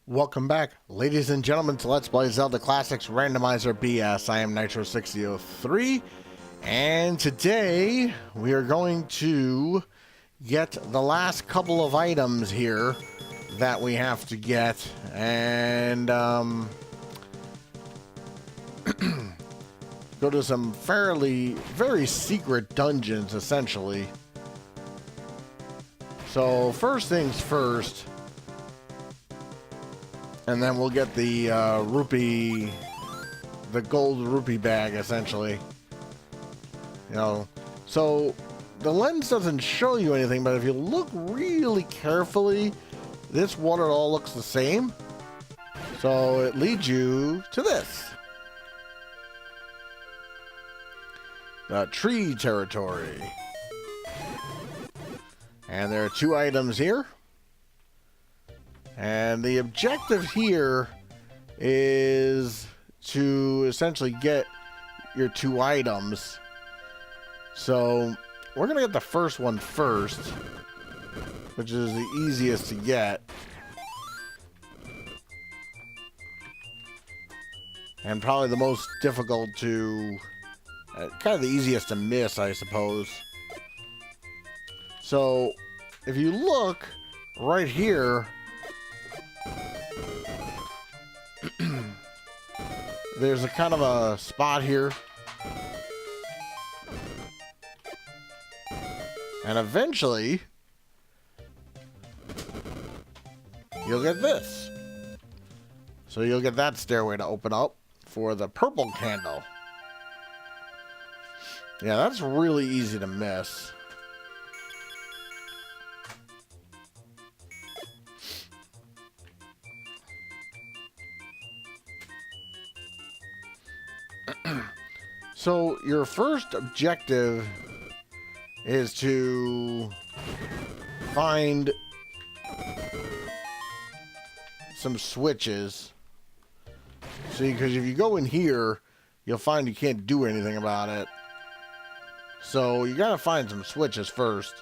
Welcome back, ladies and gentlemen, to Let's Play Zelda Classics Randomizer BS. I am Nitro6003, and today we are going to get the last couple of items here that we have to get, and go to some very secret dungeons, essentially. So, first things first. And then we'll get the the gold rupee bag, essentially. You know, so the lens doesn't show you anything, but if you look really carefully, this water all looks the same. So it leads you to this. The tree territory. And there are two items here. And the objective here is to essentially get your two items. So we're going to get the first one first, which is the easiest to get. And probably the most difficult to, kind of the easiest to miss, I suppose. So if you look right here, there's a kind of a spot here. And eventually, you'll get this. So you'll get that stairway to open up for the purple candle. Yeah, that's really easy to miss. So your first objective is to find some switches. See, because if you go in here, you'll find you can't do anything about it. So you gotta find some switches first.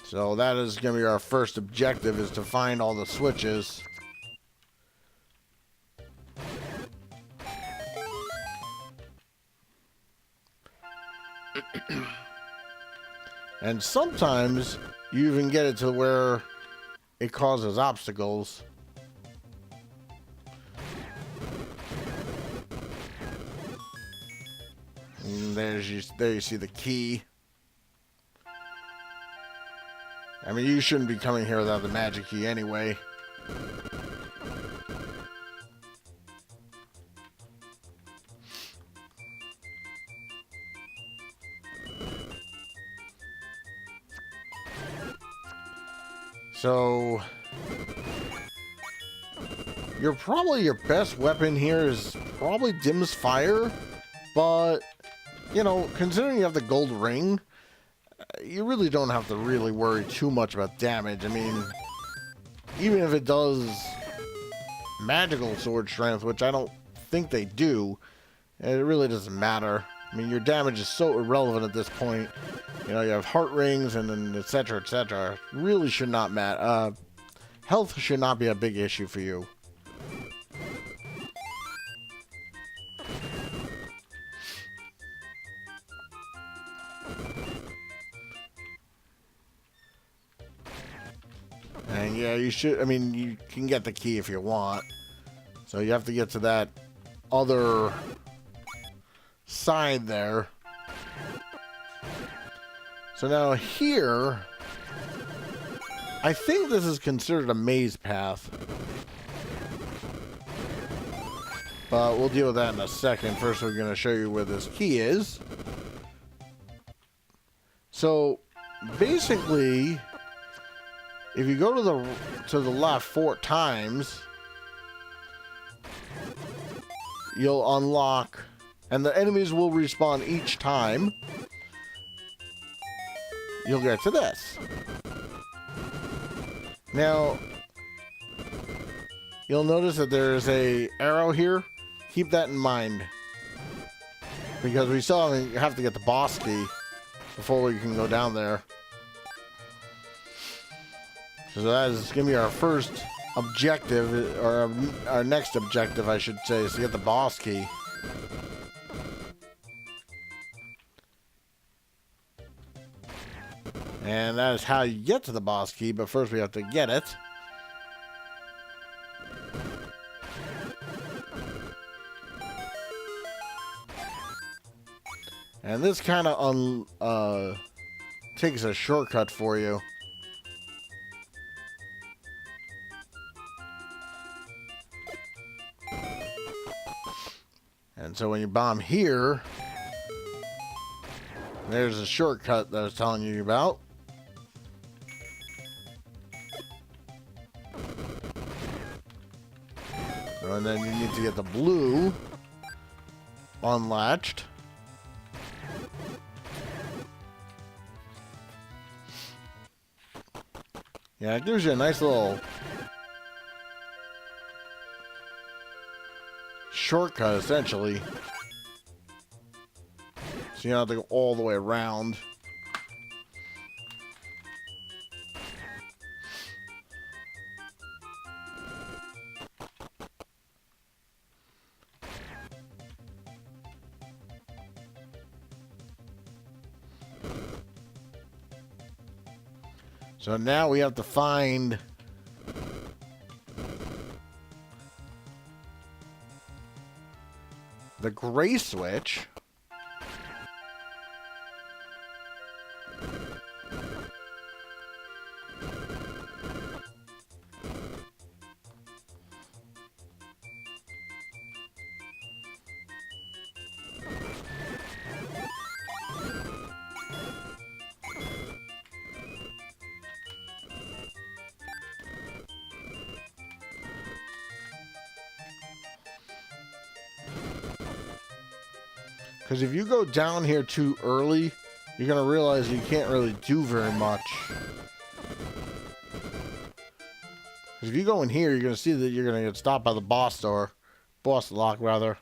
So that is gonna be our first objective, is to find all the switches. And sometimes you even get it to where it causes obstacles. And there you see the key. I mean, you shouldn't be coming here without the magic key anyway. So, your best weapon here is probably Dim's Fire, but, you know, considering you have the gold ring, you really don't have to really worry too much about damage. I mean, even if it does magical sword strength, which I don't think they do, it really doesn't matter. I mean, your damage is so irrelevant at this point. You know, you have heart rings and then etc., etc. Really should not matter. Health should not be a big issue for you. And yeah, you should, I mean, you can get the key if you want. So you have to get to that other side there. So now here, I think this is considered a maze path. But we'll deal with that in a second. First, we're going to show you where this key is. So basically, if you go to the left 4 times, you'll unlock, and the enemies will respawn each time. You'll get to this. Now, you'll notice that there's a arrow here. Keep that in mind, because we still have to get the boss key before we can go down there. So that is going to be our first objective, or our next objective, I should say, is to get the boss key. And that is how you get to the boss key, but first we have to get it. And this kind of takes a shortcut for you. And so when you bomb here, there's a shortcut that I was telling you about. And then you need to get the blue unlatched. Yeah, it gives you a nice little shortcut, essentially. So you don't have to go all the way around. So now we have to find the gray switch. Because if you go down here too early, you're going to realize you can't really do very much. Because if you go in here, you're going to see that you're going to get stopped by the boss lock rather.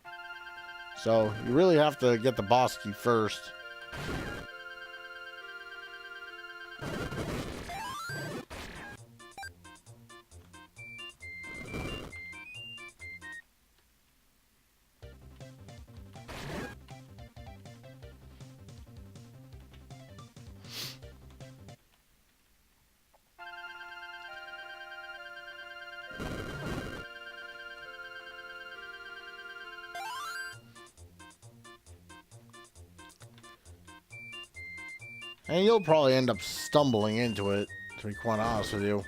So you really have to get the boss key first. And you'll probably end up stumbling into it, to be quite honest with you.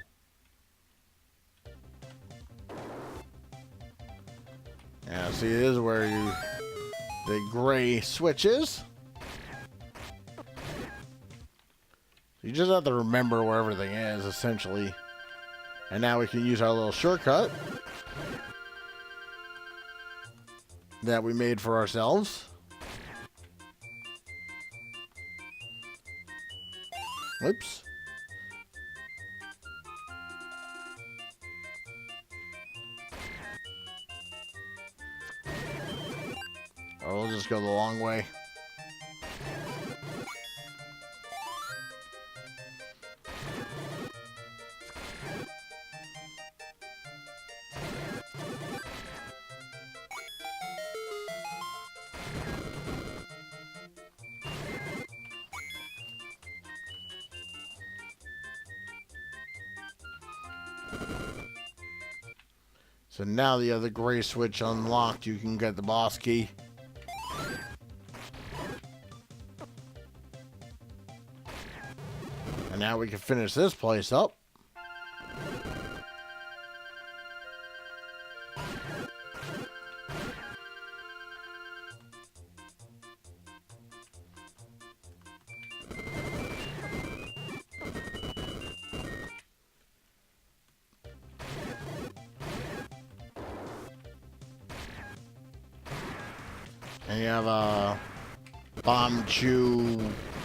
Yeah, see, it is where the gray switch is. You just have to remember where everything is, essentially. And now we can use our little shortcut that we made for ourselves. Oops. Or we'll just go the long way. So now that you have the gray switch unlocked, you can get the boss key. And now we can finish this place up. And you have a bomb chew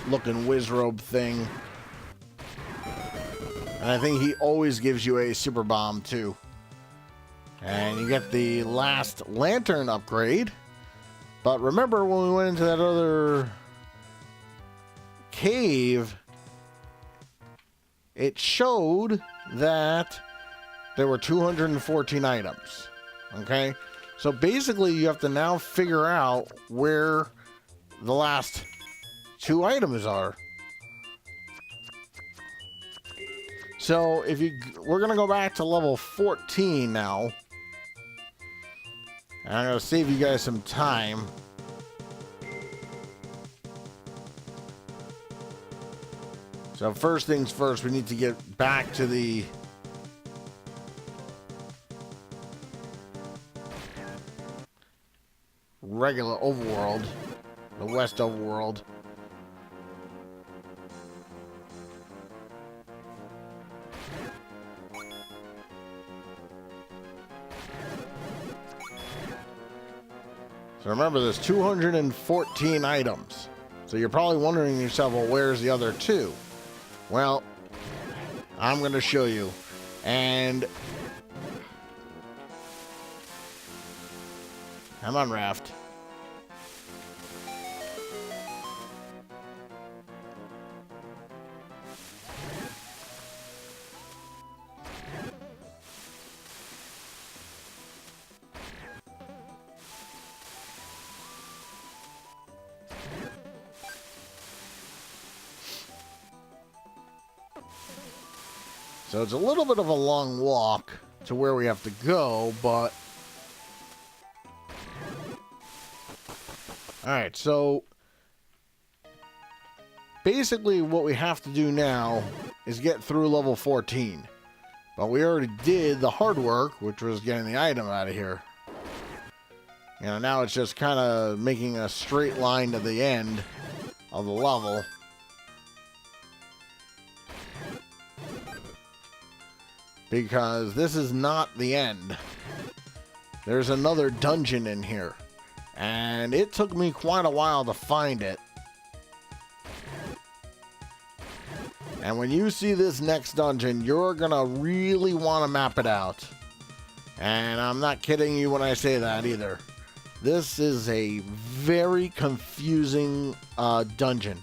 looking whiz robe thing. And I think he always gives you a super bomb too. And you get the last lantern upgrade. But remember when we went into that other cave, it showed that there were 214 items. Okay? So basically, you have to now figure out where the last 2 items are. So we're going to go back to level 14 now. And I'm going to save you guys some time. So first things first, we need to get back to the regular overworld, the west overworld. So remember, there's 214 items. So you're probably wondering to yourself, well, where's the other 2? Well, I'm going to show you. And come on, Raft. So it's a little bit of a long walk to where we have to go, but... Alright, so... basically what we have to do now is get through level 14. But we already did the hard work, which was getting the item out of here. You know, now it's just kind of making a straight line to the end of the level. Because this is not the end. There's another dungeon in here. And it took me quite a while to find it. And when you see this next dungeon, you're gonna really want to map it out. And I'm not kidding you when I say that either. This is a very confusing dungeon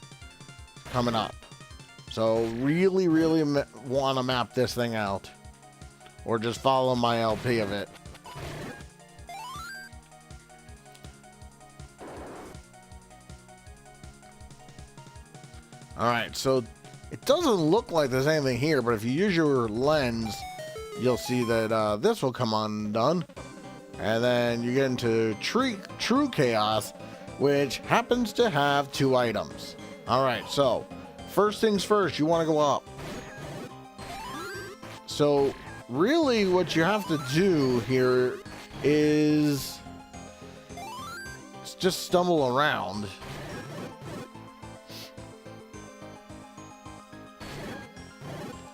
coming up. So really, really want to map this thing out. Or just follow my LP of it. Alright, so it doesn't look like there's anything here, but if you use your lens, you'll see that this will come undone. And then you get into True Chaos, which happens to have 2 items. Alright, so first things first, you want to go up. So really what you have to do here is just stumble around.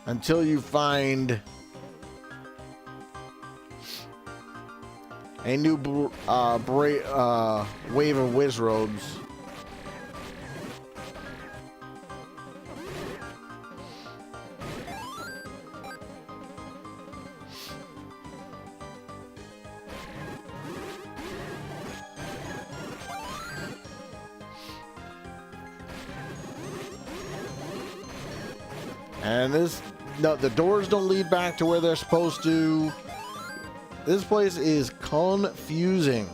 Until you find a new wave of Wizroads. And the doors don't lead back to where they're supposed to. This place is confusing.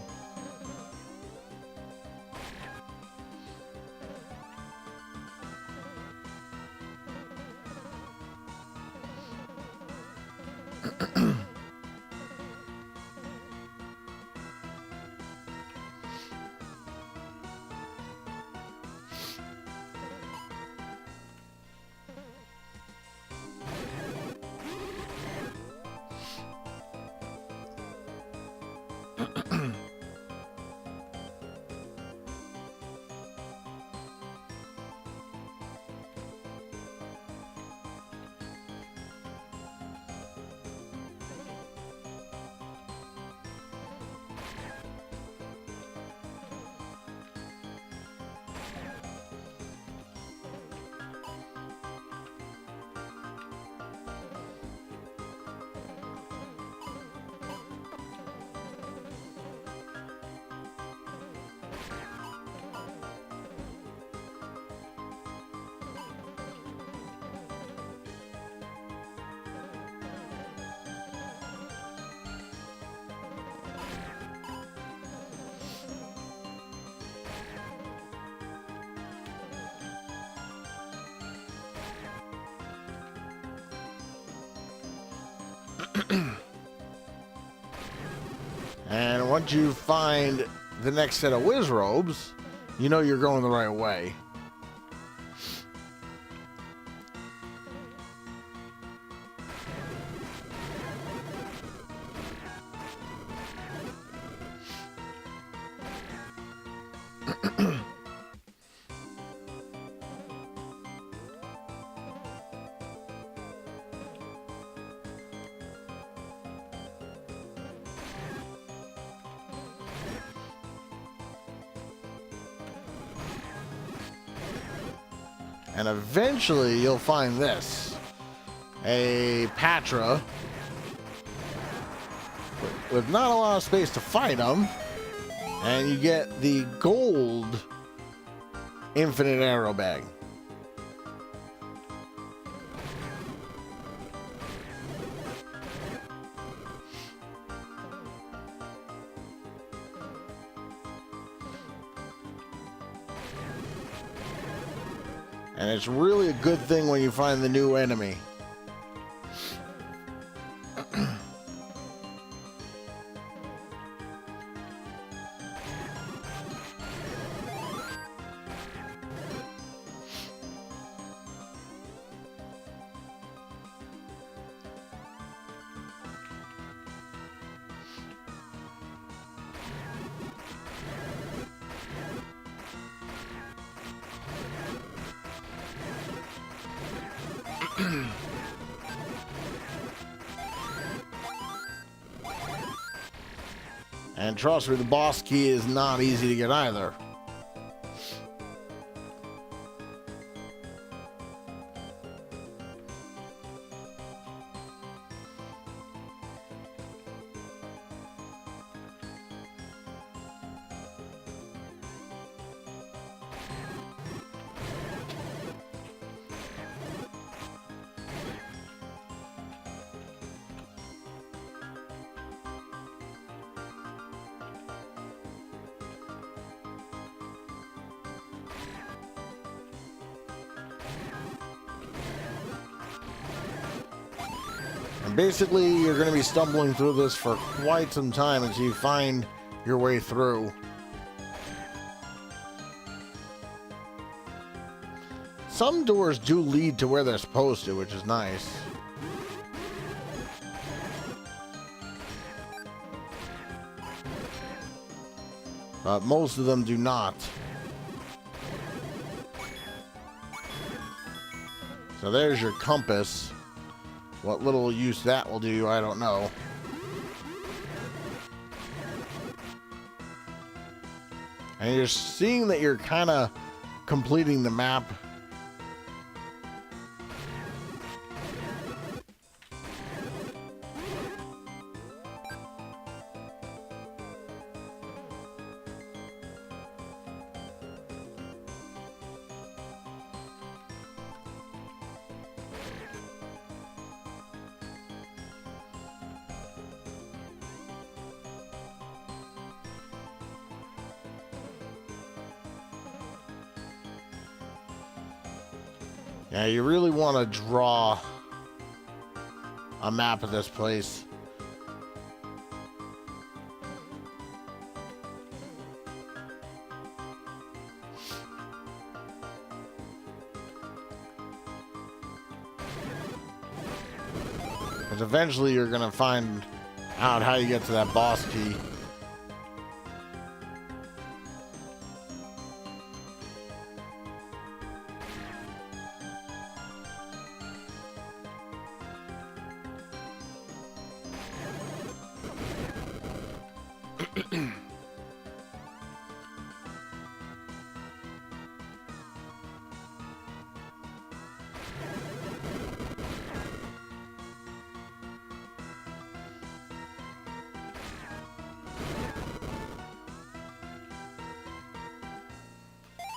And once you find the next set of whiz robes, you know you're going the right way. And eventually you'll find this. A Patra. With not a lot of space to fight them. And you get the gold infinite arrow bag. And it's really a good thing when you find the new enemy. And trust me, the boss key is not easy to get either. And basically, you're going to be stumbling through this for quite some time until you find your way through. Some doors do lead to where they're supposed to, which is nice. But most of them do not. So there's your compass. What little use that will do, I don't know. And you're seeing that you're kind of completing the map. Yeah, you really want to draw a map of this place. Because eventually you're going to find out how you get to that boss key.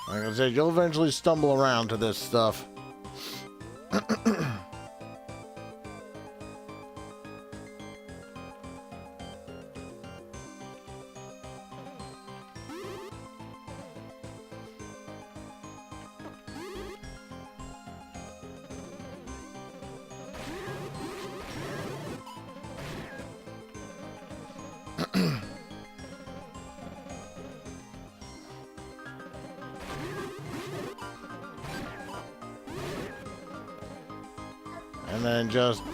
Like I said, you'll eventually stumble around to this stuff. And then just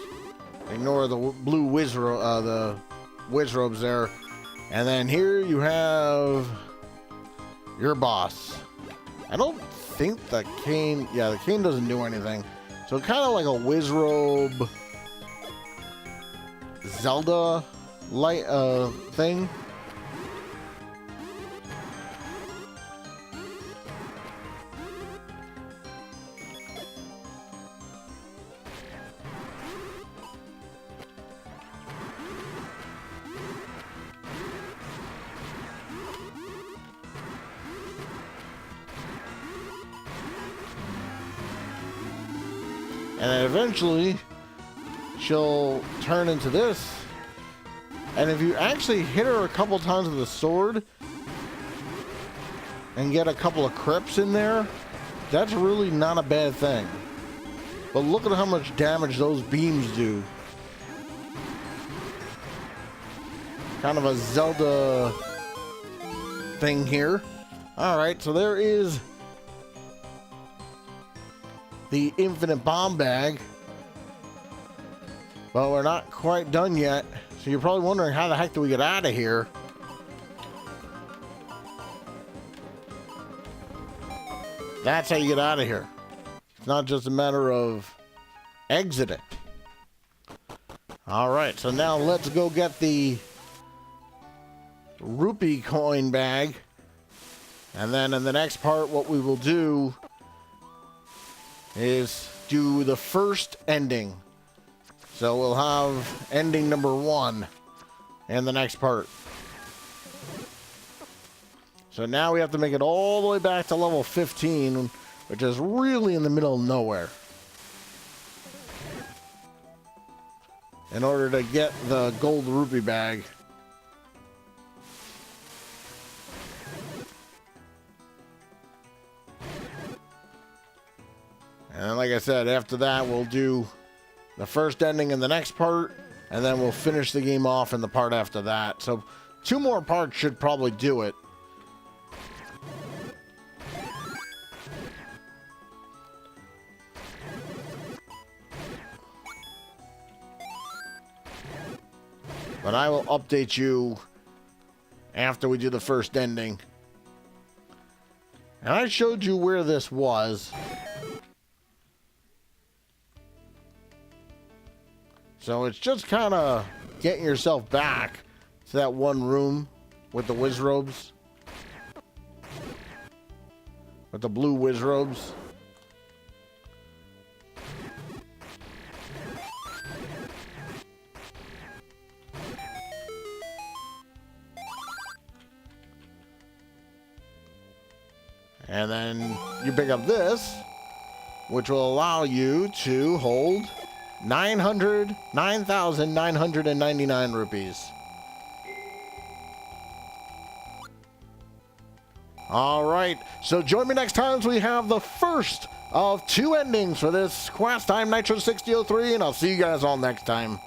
ignore the blue the whiz robes there. And then here you have your boss. I don't think the cane, yeah, the cane doesn't do anything. So kind of like a whiz robe Zelda light thing. And then eventually, she'll turn into this. And if you actually hit her a couple times with a sword and get a couple of crips in there, that's really not a bad thing. But look at how much damage those beams do. Kind of a Zelda thing here. Alright, so there is the infinite bomb bag, but we're not quite done yet. So you're probably wondering, how the heck do we get out of here? That's how you get out of here. It's not just a matter of exiting. All right, so now let's go get the rupee coin bag, and then in the next part, what we will do is do the first ending. So we'll have ending number 1 in the next part. So now we have to make it all the way back to level 15, which is really in the middle of nowhere, in order to get the gold rupee bag. And like I said, after that, we'll do the first ending in the next part, and then we'll finish the game off in the part after that. So 2 more parts should probably do it. But I will update you after we do the first ending. And I showed you where this was. So it's just kind of getting yourself back to that one room with the whiz robes. With the blue whiz robes. And then you pick up this, which will allow you to hold 9,999 rupees. All right, so join me next time as we have the first of 2 endings for this quest. I'm Nitro6003, and I'll see you guys all next time.